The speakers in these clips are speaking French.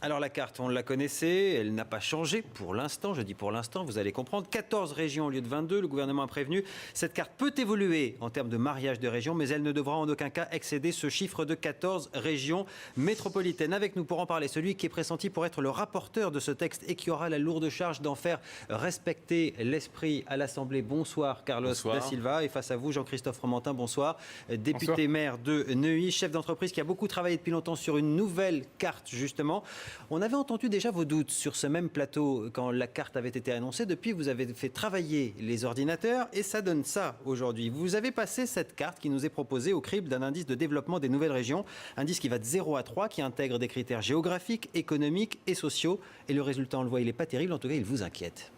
Alors la carte, on la connaissait, elle n'a pas changé pour l'instant, je dis pour l'instant, vous allez comprendre. 14 régions au lieu de 22, le gouvernement a prévenu. Cette carte peut évoluer en termes de mariage de régions, mais elle ne devra en aucun cas excéder ce chiffre de 14 régions métropolitaines. Avec nous pour en parler, celui qui est pressenti pour être le rapporteur de ce texte et qui aura la lourde charge d'en faire respecter l'esprit à l'Assemblée. Bonsoir Carlos Da Silva, et face à vous Jean-Christophe Fromentin, bonsoir. Député maire de Neuilly, chef d'entreprise qui a beaucoup travaillé depuis longtemps sur une nouvelle carte justement. On avait entendu déjà vos doutes sur ce même plateau quand la carte avait été annoncée. Depuis, vous avez fait travailler les ordinateurs et ça donne ça aujourd'hui. Vous avez passé cette carte qui nous est proposée au crible d'un indice de développement des nouvelles régions, indice qui va de 0 à 3, qui intègre des critères géographiques, économiques et sociaux. Et le résultat, on le voit, il n'est pas terrible, en tout cas, il vous inquiète.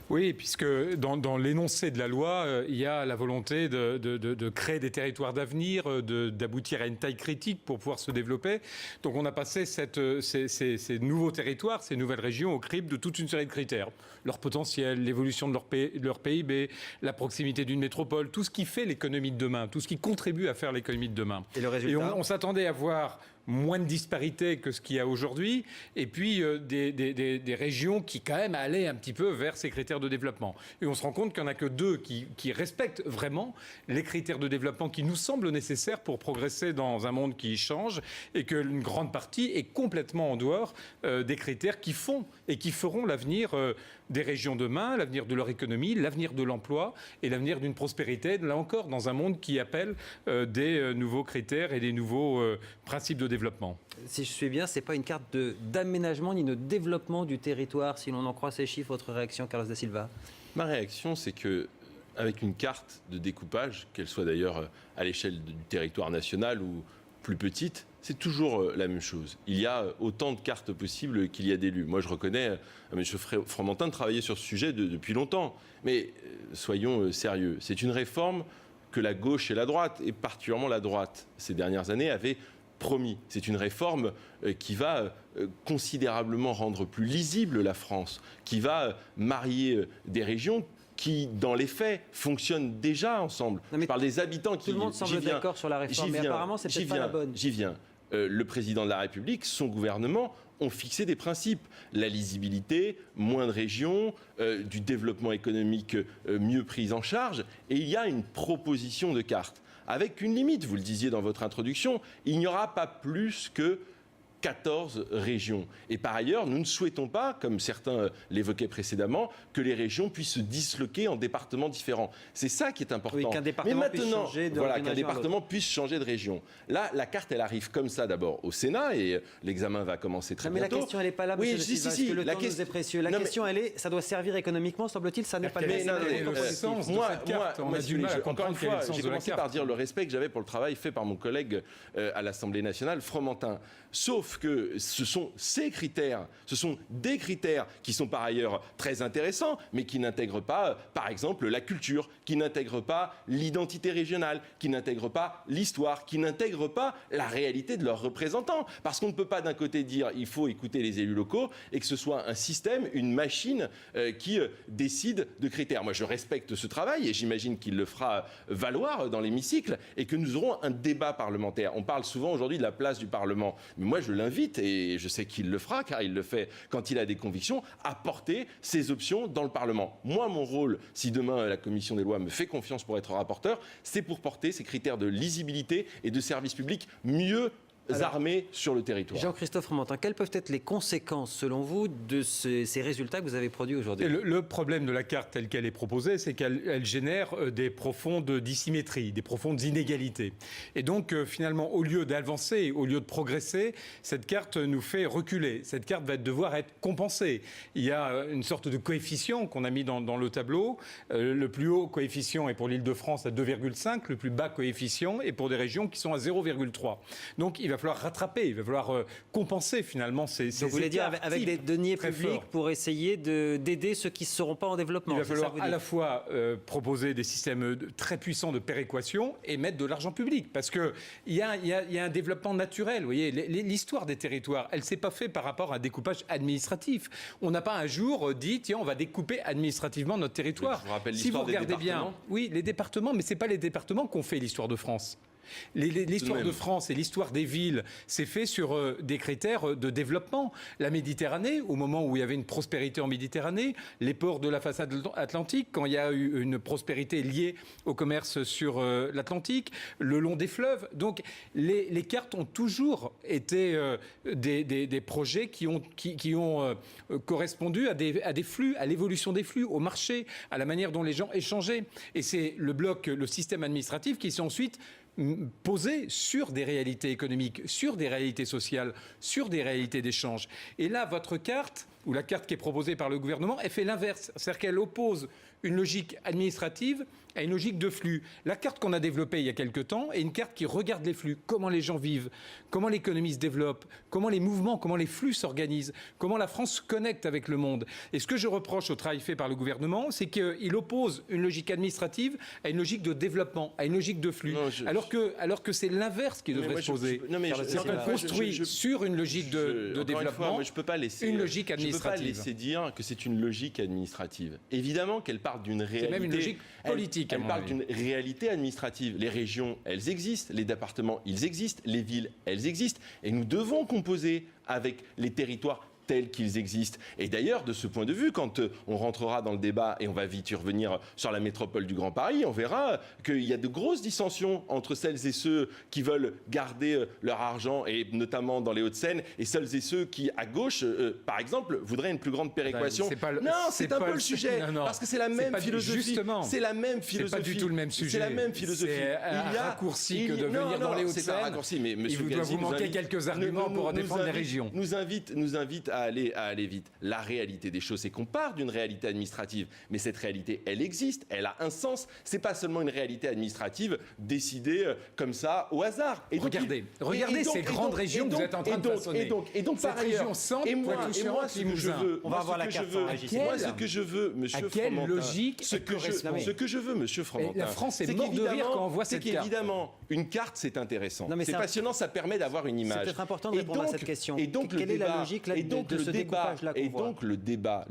Oui, puisque dans l'énoncé de la loi, il y a la volonté de créer des territoires d'avenir, d'aboutir à une taille critique pour pouvoir se développer. Donc on a passé ces nouveaux territoires, ces nouvelles régions au crible de toute une série de critères. Leur potentiel, l'évolution de leur PIB, la proximité d'une métropole, tout ce qui fait l'économie de demain, tout ce qui contribue à faire l'économie de demain. Et le résultat ? Et on s'attendait à voir moins de disparités que ce qu'il y a aujourd'hui, et puis des régions qui quand même allaient un petit peu vers ces critères de développement. Et on se rend compte qu'il n'y en a que 2 qui respectent vraiment les critères de développement qui nous semblent nécessaires pour progresser dans un monde qui change, et qu'une grande partie est complètement en dehors des critères qui font et qui feront l'avenir des régions demain, l'avenir de leur économie, l'avenir de l'emploi et l'avenir d'une prospérité, là encore, dans un monde qui appelle des nouveaux critères et des nouveaux principes de développement. Si je suis bien, ce n'est pas une carte d'aménagement ni de développement du territoire, si l'on en croit ces chiffres. Votre réaction, Carlos Da Silva? Ma réaction, c'est que avec une carte de découpage, qu'elle soit d'ailleurs à l'échelle du territoire national ou plus petite, c'est toujours la même chose. Il y a autant de cartes possibles qu'il y a d'élus. Moi, je reconnais à M. Fromentin de travailler sur ce sujet depuis longtemps. Mais soyons sérieux. C'est une réforme que la gauche et la droite, et particulièrement la droite, ces dernières années, avaient promis. C'est une réforme qui va considérablement rendre plus lisible la France, qui va marier des régions qui, dans les faits, fonctionnent déjà ensemble. Je parle des habitants qui... Tout le monde semble d'accord sur la réforme, mais apparemment, c'est peut-être pas la bonne. J'y viens. Le président de la République, son gouvernement, ont fixé des principes. La lisibilité, moins de régions, du développement économique mieux pris en charge. Et il y a une proposition de carte avec une limite, vous le disiez dans votre introduction, il n'y aura pas plus que 14 régions. Et par ailleurs, nous ne souhaitons pas, comme certains l'évoquaient précédemment, que les régions puissent se disloquer en départements différents. C'est ça qui est important. Oui, qu'un département puisse changer de voilà, qu'un département puisse changer de région. Là, la carte, elle arrive comme ça d'abord au Sénat et l'examen va commencer très bientôt. Mais la question, elle n'est pas là, monsieur De Silva, parce que le temps nous est précieux. La question, elle est, ça doit servir économiquement, semble-t-il, ça n'est pas le mais on a du mal à comprendre quel est le sens j'ai de la commencé carte. par dire le respect que j'avais pour le travail fait par mon collègue à l'Assemblée nationale, Fromentin. Sauf que ce sont ces critères, ce sont des critères qui sont par ailleurs très intéressants, mais qui n'intègrent pas, par exemple, la culture, qui n'intègrent pas l'identité régionale, qui n'intègrent pas l'histoire, qui n'intègrent pas la réalité de leurs représentants. Parce qu'on ne peut pas d'un côté dire il faut écouter les élus locaux et que ce soit un système, une machine qui décide de critères. Moi, je respecte ce travail et j'imagine qu'il le fera valoir dans l'hémicycle et que nous aurons un débat parlementaire. On parle souvent aujourd'hui de la place du Parlement. Mais moi, je l'invite, et je sais qu'il le fera, car il le fait quand il a des convictions, à porter ses options dans le Parlement. Moi, mon rôle, si demain la Commission des lois me fait confiance pour être rapporteur, c'est pour porter ces critères de lisibilité et de service public mieux armés sur le territoire. Jean-Christophe Fromentin, quelles peuvent être les conséquences, selon vous, de ces résultats que vous avez produits aujourd'hui? Le problème de la carte telle qu'elle est proposée, c'est qu'elle génère des profondes dissymétries, des profondes inégalités. Et donc, finalement, au lieu d'avancer, au lieu de progresser, cette carte nous fait reculer. Cette carte va devoir être compensée. Il y a une sorte de coefficient qu'on a mis dans le tableau. Le plus haut coefficient est pour l'Île-de-France à 2,5, le plus bas coefficient est pour des régions qui sont à 0,3. Donc, il va falloir rattraper, il va falloir compenser finalement ces Donc vous voulez dire avec des deniers publics pour essayer d'aider ceux qui ne seront pas en développement. Il va falloir à la fois proposer des systèmes très puissants de péréquation et mettre de l'argent public. Parce qu'il y a un développement naturel. Vous voyez, l'histoire des territoires, elle ne s'est pas faite par rapport à un découpage administratif. On n'a pas un jour dit, tiens, on va découper administrativement notre territoire. Je vous rappelle si vous l'histoire regardez des départements. bien, oui, les départements, mais ce n'est pas les départements qui ont fait l'histoire de France. L'histoire de France et l'histoire des villes, c'est fait sur des critères de développement. La Méditerranée, au moment où il y avait une prospérité en Méditerranée, les ports de la façade atlantique, quand il y a eu une prospérité liée au commerce sur l'Atlantique, le long des fleuves. Donc les cartes ont toujours été des projets qui ont correspondu à des flux, à l'évolution des flux, au marché, à la manière dont les gens échangeaient. Et c'est le système administratif qui s'est ensuite posé sur des réalités économiques, sur des réalités sociales, sur des réalités d'échange. Et là, votre carte, ou la carte qui est proposée par le gouvernement, elle fait l'inverse. C'est-à-dire qu'elle oppose une logique administrative à une logique de flux. La carte qu'on a développée il y a quelque temps est une carte qui regarde les flux, comment les gens vivent, comment l'économie se développe, comment les mouvements, comment les flux s'organisent, comment la France se connecte avec le monde. Et ce que je reproche au travail fait par le gouvernement, c'est qu'il oppose une logique administrative à une logique de développement, à une logique de flux. Non, alors que c'est l'inverse qui devrait se poser. C'est qu'on construit sur une logique de développement, je peux pas laisser, une logique administrative. Je ne peux pas laisser dire que c'est une logique administrative. Évidemment qu'elle part d'une réalité. C'est même une logique politique. Elle parle d'une réalité administrative. Les régions, elles existent. Les départements, ils existent. Les villes, elles existent. Et nous devons composer avec les territoires tels qu'ils existent. Et d'ailleurs, de ce point de vue, quand on rentrera dans le débat, et on va vite y revenir sur la métropole du Grand Paris, on verra qu'il y a de grosses dissensions entre celles et ceux qui veulent garder leur argent, et notamment dans les Hauts-de-Seine, et celles et ceux qui, à gauche, par exemple, voudraient une plus grande péréquation. C'est un peu le sujet, parce que c'est la même philosophie. C'est la même philosophie. C'est pas du tout le même sujet. C'est la même philosophie. C'est un raccourci que de venir dans les Hauts-de-Seine. C'est un raccourci, mais M. Il doit vous manquer quelques arguments pour défendre les régions. Nous invite à aller vite. La réalité des choses, c'est qu'on part d'une réalité administrative, mais cette réalité, elle existe, elle a un sens. C'est pas seulement une réalité administrative décidée comme ça au hasard. Et donc, regardez ces grandes régions que vous êtes en train de façonner. Et donc cette région centre, moi, ce que je veux, on va voir la carte. Moi, ce que je veux, Monsieur Fromentin, ce que je veux, Monsieur Fromentin, la France est morte de rire quand on voit cette carte. Évidemment, une carte, c'est intéressant, c'est passionnant, ça permet d'avoir une image. C'est peut-être important de répondre à cette question. Et donc quelle est la logique de ce découpage-là qu'on voit ? Donc le débat,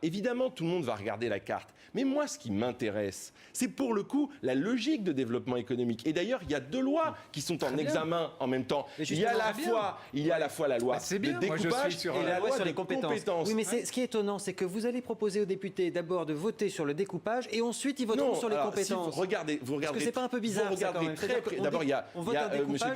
évidemment, tout le monde va regarder la carte. Mais moi, ce qui m'intéresse, c'est pour le coup la logique de développement économique. Et d'ailleurs, il y a deux lois qui sont en examen en même temps. Il y a à la fois la loi de découpage et la loi sur les compétences. Oui, mais ce qui est étonnant, c'est que vous allez proposer aux députés d'abord de voter sur le découpage et ensuite ils voteront sur les compétences. Si vous regardez, parce que c'est pas un peu bizarre. D'abord, il y a Monsieur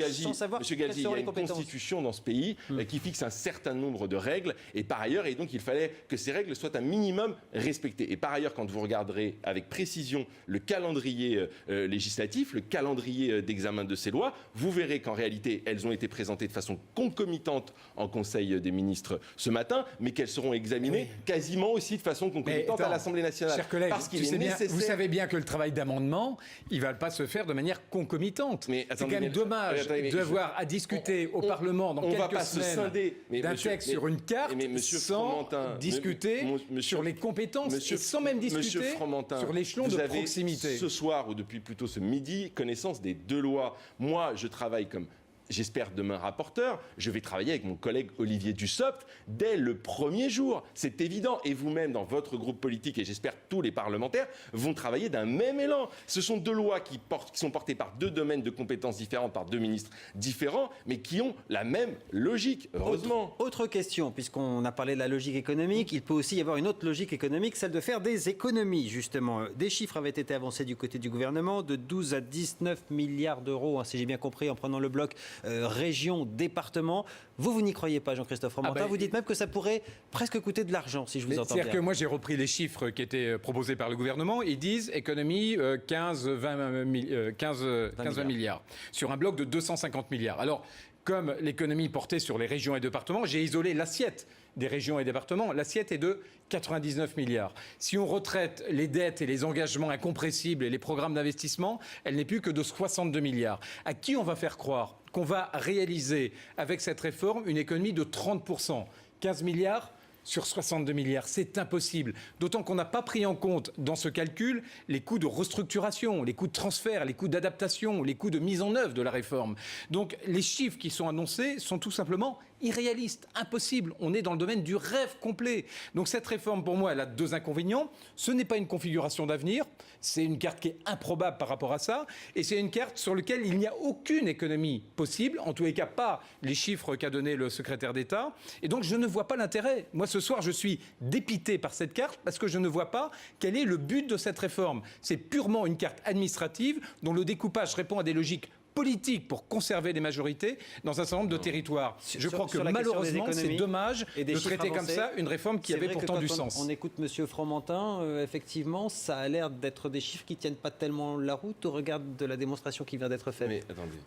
Gazi, il y a une compétences. constitution dans ce pays qui fixe un certain nombre de règles. Et par ailleurs, et donc il fallait que ces règles soient un minimum respectées. Et par ailleurs, quand vous regarderez avec précision le calendrier législatif, le calendrier d'examen de ces lois, vous verrez qu'en réalité, elles ont été présentées de façon concomitante en Conseil des ministres ce matin, mais qu'elles seront examinées quasiment aussi de façon concomitante à l'Assemblée nationale. Chers collègues, vous savez bien que le travail d'amendement, il ne va pas se faire de manière concomitante. C'est quand même dommage d'avoir à discuter au Parlement dans quelques semaines d'un texte sur une carte sans discuter sur les compétences et sans même discuter sur l'échelon de proximité. Vous avez ce soir ou depuis plutôt ce midi connaissance des deux lois. Moi, je travaille comme j'espère demain rapporteur, je vais travailler avec mon collègue Olivier Dussopt dès le premier jour. C'est évident. Et vous-même, dans votre groupe politique, et j'espère tous les parlementaires, vont travailler d'un même élan. Ce sont deux lois qui sont portées par deux domaines de compétences différentes, par deux ministres différents, mais qui ont la même logique, heureusement. Autre question, puisqu'on a parlé de la logique économique, il peut aussi y avoir une autre logique économique, celle de faire des économies, justement. Des chiffres avaient été avancés du côté du gouvernement, de 12 à 19 milliards d'euros, si j'ai bien compris, en prenant le bloc région, département. Vous n'y croyez pas, Jean-Christophe Fromentin. Vous dites même que ça pourrait presque coûter de l'argent, si je vous entends bien. C'est-à-dire que moi, j'ai repris les chiffres qui étaient proposés par le gouvernement. Ils disent économie 15-20 milliards sur un bloc de 250 milliards. Alors, comme l'économie portait sur les régions et départements, j'ai isolé l'assiette des régions et départements. L'assiette est de 99 milliards. Si on retraite les dettes et les engagements incompressibles et les programmes d'investissement, elle n'est plus que de 62 milliards. À qui on va faire croire qu'on va réaliser avec cette réforme une économie de 30%, 15 milliards sur 62 milliards. C'est impossible. D'autant qu'on n'a pas pris en compte dans ce calcul les coûts de restructuration, les coûts de transfert, les coûts d'adaptation, les coûts de mise en œuvre de la réforme. Donc les chiffres qui sont annoncés sont tout simplement irréalistes, impossibles. On est dans le domaine du rêve complet. Donc cette réforme, pour moi, elle a deux inconvénients. Ce n'est pas une configuration d'avenir. C'est une carte qui est improbable par rapport à ça. Et c'est une carte sur laquelle il n'y a aucune économie possible. En tous les cas, pas les chiffres qu'a donné le secrétaire d'État. Et donc je ne vois pas l'intérêt. Moi, ce soir, je suis dépité par cette carte parce que je ne vois pas quel est le but de cette réforme. C'est purement une carte administrative dont le découpage répond à des logiques politiques pour conserver les majorités dans un certain nombre de territoires. Je crois que malheureusement, c'est dommage de traiter comme ça une réforme qui avait pourtant du sens. On écoute M. Fromentin, effectivement, ça a l'air d'être des chiffres qui ne tiennent pas tellement la route au regard de la démonstration qui vient d'être faite. Mais attendez.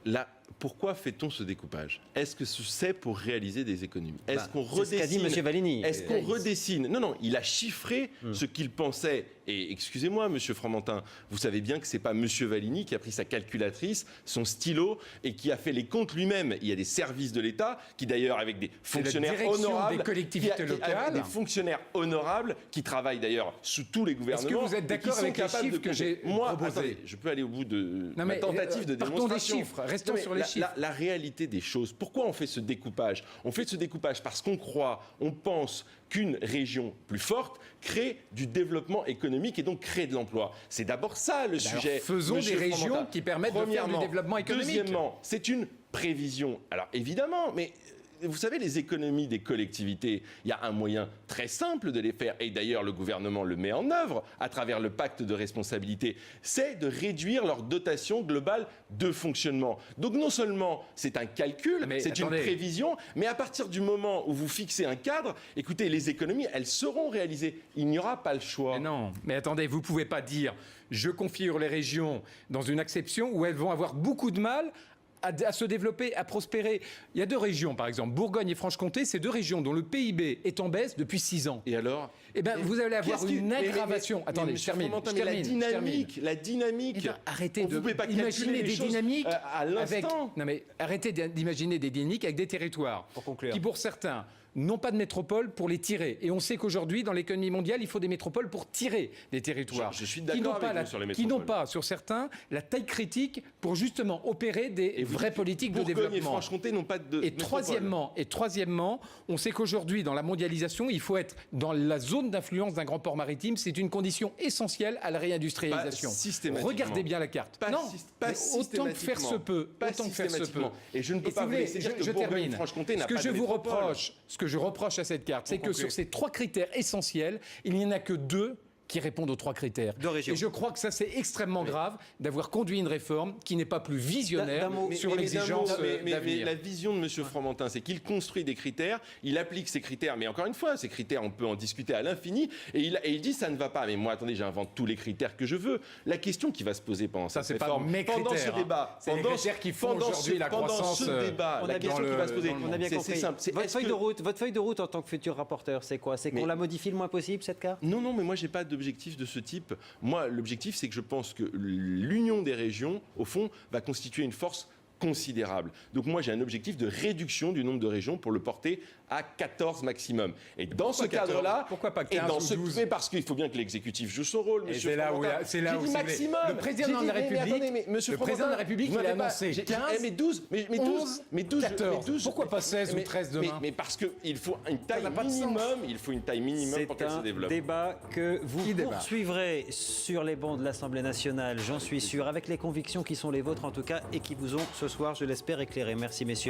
Là, pourquoi fait-on ce découpage? Est-ce que c'est pour réaliser des économies? Est-ce qu'on redessine? C'est ce qu'a dit M. Vallini. Est-ce qu'on redessine? Non, il a chiffré ce qu'il pensait. Et excusez-moi, M. Fromentin, vous savez bien que c'est pas M. Vallini qui a pris sa calculatrice, son stylo et qui a fait les comptes lui-même. Il y a des services de l'État qui, d'ailleurs, avec des fonctionnaires honorables, des collectivités locales, des fonctionnaires honorables qui travaillent d'ailleurs sous tous les gouvernements. Est-ce que vous êtes d'accord avec les chiffres que j'ai proposés? Attendez, je peux aller au bout de ma tentative de démonstration. Partons des chiffres, restons sur les chiffres. La réalité des choses, pourquoi on fait ce découpage? On fait ce découpage parce qu'on croit, on pense qu'une région plus forte crée du développement économique et donc crée de l'emploi. C'est d'abord ça le sujet. Faisons des régions qui permettent de faire du développement économique. Deuxièmement, c'est une prévision. Alors évidemment, mais vous savez, les économies des collectivités, il y a un moyen très simple de les faire, et d'ailleurs le gouvernement le met en œuvre à travers le pacte de responsabilité, c'est de réduire leur dotation globale de fonctionnement. Donc non seulement c'est un calcul, c'est une prévision, mais à partir du moment où vous fixez un cadre, écoutez, les économies, elles seront réalisées. Il n'y aura pas le choix. Mais non, mais attendez, vous ne pouvez pas dire je configure les régions dans une acception où elles vont avoir beaucoup de mal à se développer, à prospérer. Il y a deux régions, par exemple, Bourgogne et Franche-Comté, c'est deux régions dont le PIB est en baisse depuis 6 ans. Et alors? Eh bien, vous allez avoir une aggravation. Attendez, je termine. La dynamique. Arrêtez d'imaginer des dynamiques à l'instant. Non, mais arrêtez d'imaginer des dynamiques avec des territoires pour conclure, qui, pour certains, n'ont pas de métropole pour les tirer. Et on sait qu'aujourd'hui, dans l'économie mondiale, il faut des métropoles pour tirer des territoires. Je suis d'accord avec vous sur les métropoles. Qui n'ont pas, sur certains, la taille critique pour justement opérer des vraies politiques de développement. Et Franche-Comté n'ont pas de troisièmement, on sait qu'aujourd'hui, dans la mondialisation, il faut être dans la zone d'influence d'un grand port maritime. C'est une condition essentielle à la réindustrialisation. Regardez bien la carte. Autant que faire se peut. Et je ne peux pas vous laisser dire que Bourgogne-Franche-Comté n'a pas de métropole. Ce que je reproche à cette carte, c'est que sur ces 3 critères essentiels, il n'y en a que 2 qui répondent aux 3 critères. Et je crois que ça, c'est extrêmement grave d'avoir conduit une réforme qui n'est pas plus visionnaire sur l'exigence d'avenir. Mais la vision de M. Fromentin, c'est qu'il construit des critères, il applique ces critères, mais encore une fois, ces critères, on peut en discuter à l'infini, et il dit ça ne va pas. Mais moi, attendez, j'invente tous les critères que je veux. La question qui va se poser pendant cette réforme, pendant ce débat, pendant ce débat, la question qui va se poser, on a bien compris. C'est simple. Votre feuille de route en tant que futur rapporteur, c'est quoi? C'est qu'on la modifie le moins possible, cette carte? Non, mais moi, j'ai pas d'objectif de ce type. Moi, l'objectif, c'est que je pense que l'union des régions, au fond, va constituer une force considérable. Donc moi, j'ai un objectif de réduction du nombre de régions pour le porter à 14 maximum. Et dans ce cadre-là... Pourquoi pas 15 ou 12? Mais parce qu'il faut bien que l'exécutif joue son rôle, monsieur Fromentin. C'est là où maximum. Le président de la République, il a annoncé 15, mais 12, 14. Pourquoi pas 16 ou 13 demain? Mais parce qu'il faut une taille minimum pour qu'elle se développe. C'est un débat que vous poursuivrez sur les bancs de l'Assemblée nationale, j'en suis sûr, avec les convictions qui sont les vôtres en tout cas, et qui vous ont ce soir, je l'espère, éclairé. Merci messieurs.